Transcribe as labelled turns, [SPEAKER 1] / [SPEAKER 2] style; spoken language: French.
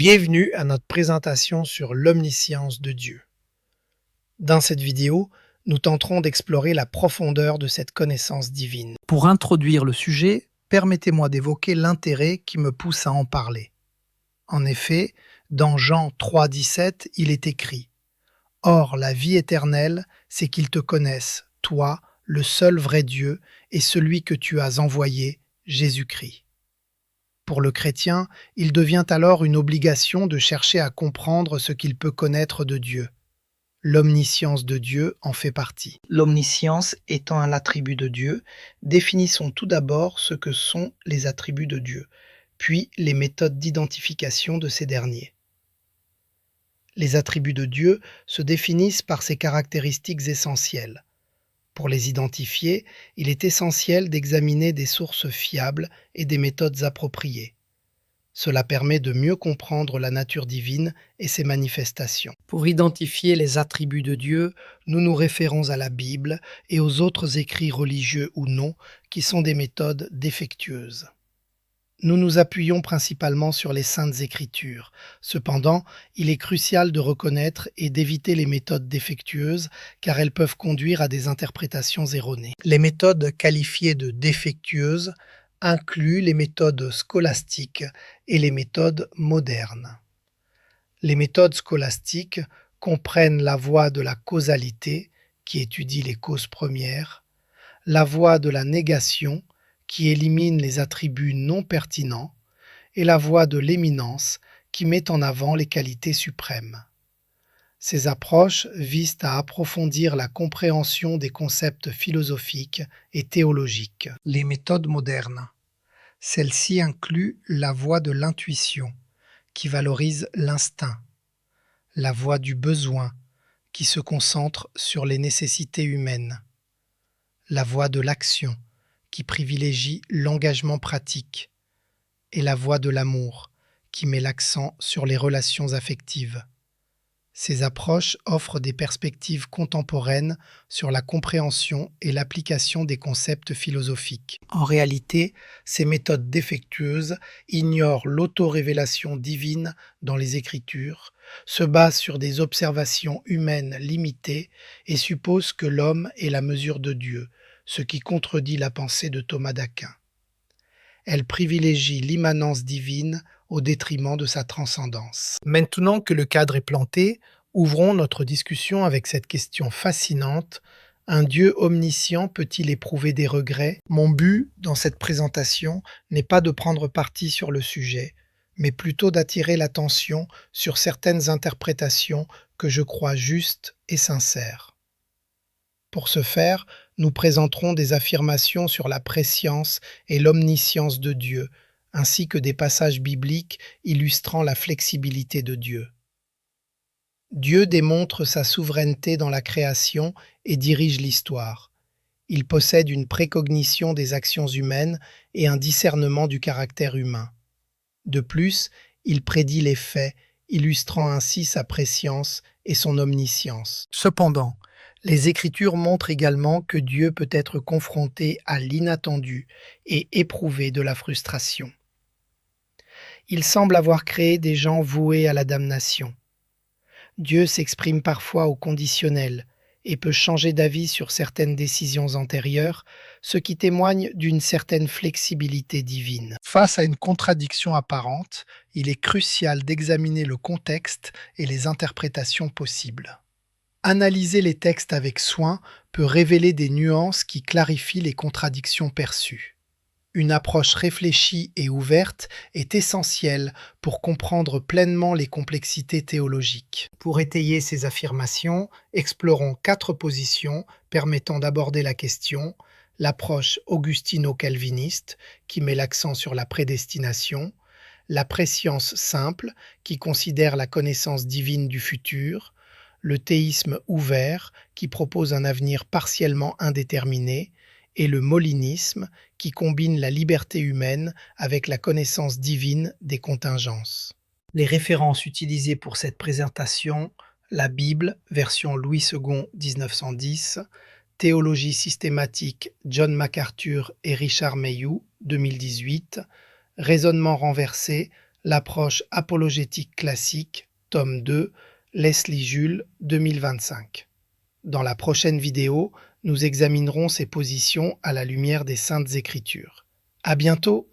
[SPEAKER 1] Bienvenue à notre présentation sur l'omniscience de Dieu. Dans cette vidéo, nous tenterons d'explorer la profondeur de cette connaissance divine. Pour introduire le sujet, permettez-moi d'évoquer l'intérêt qui me pousse à en parler. En effet, dans Jean 3,17, il est écrit « Or, la vie éternelle, c'est qu'ils te connaissent, toi, le seul vrai Dieu, et celui que tu as envoyé, Jésus-Christ. » Pour le chrétien, il devient alors une obligation de chercher à comprendre ce qu'il peut connaître de Dieu. L'omniscience de Dieu en fait partie. L'omniscience étant un attribut de Dieu, définissons tout d'abord ce que sont les attributs de Dieu, puis les méthodes d'identification de ces derniers. Les attributs de Dieu se définissent par ses caractéristiques essentielles. Pour les identifier, il est essentiel d'examiner des sources fiables et des méthodes appropriées. Cela permet de mieux comprendre la nature divine et ses manifestations. Pour identifier les attributs de Dieu, nous nous référons à la Bible et aux autres écrits religieux ou non, qui sont des méthodes défectueuses. Nous nous appuyons principalement sur les Saintes Écritures. Cependant, il est crucial de reconnaître et d'éviter les méthodes défectueuses car elles peuvent conduire à des interprétations erronées. Les méthodes qualifiées de défectueuses incluent les méthodes scolastiques et les méthodes modernes. Les méthodes scolastiques comprennent la voie de la causalité, qui étudie les causes premières, la voie de la négation, qui élimine les attributs non pertinents, et la voie de l'éminence, qui met en avant les qualités suprêmes. Ces approches visent à approfondir la compréhension des concepts philosophiques et théologiques. Les méthodes modernes. Celles-ci incluent la voie de l'intuition, qui valorise l'instinct, la voie du besoin, qui se concentre sur les nécessités humaines, la voie de l'action, qui privilégie l'engagement pratique, et la voie de l'amour, qui met l'accent sur les relations affectives. Ces approches offrent des perspectives contemporaines sur la compréhension et l'application des concepts philosophiques. En réalité, ces méthodes défectueuses ignorent l'autorévélation divine dans les Écritures, se basent sur des observations humaines limitées et supposent que l'homme est la mesure de Dieu, ce qui contredit la pensée de Thomas d'Aquin. Elle privilégie l'immanence divine au détriment de sa transcendance. Maintenant que le cadre est planté, ouvrons notre discussion avec cette question fascinante. Un Dieu omniscient peut-il éprouver des regrets? Mon but dans cette présentation n'est pas de prendre parti sur le sujet, mais plutôt d'attirer l'attention sur certaines interprétations que je crois justes et sincères. Pour ce faire, nous présenterons des affirmations sur la prescience et l'omniscience de Dieu, ainsi que des passages bibliques illustrant la flexibilité de Dieu. Dieu démontre sa souveraineté dans la création et dirige l'histoire. Il possède une précognition des actions humaines et un discernement du caractère humain. De plus, il prédit les faits, illustrant ainsi sa prescience et son omniscience. Cependant, les Écritures montrent également que Dieu peut être confronté à l'inattendu et éprouvé de la frustration. Il semble avoir créé des gens voués à la damnation. Dieu s'exprime parfois au conditionnel et peut changer d'avis sur certaines décisions antérieures, ce qui témoigne d'une certaine flexibilité divine. Face à une contradiction apparente, il est crucial d'examiner le contexte et les interprétations possibles. Analyser les textes avec soin peut révéler des nuances qui clarifient les contradictions perçues. Une approche réfléchie et ouverte est essentielle pour comprendre pleinement les complexités théologiques. Pour étayer ces affirmations, explorons 4 positions permettant d'aborder la question: l'approche augustino-calviniste, qui met l'accent sur la prédestination, la prescience simple, qui considère la connaissance divine du futur, le théisme ouvert, qui propose un avenir partiellement indéterminé, et le molinisme, qui combine la liberté humaine avec la connaissance divine des contingences. Les références utilisées pour cette présentation: la Bible, version Louis II 1910, Théologie systématique John MacArthur et Richard Mayou 2018, Raisonnement renversé, L'approche apologétique classique, tome 2, Leslie Jules, 2025. Dans la prochaine vidéo, nous examinerons ces positions à la lumière des Saintes Écritures. À bientôt!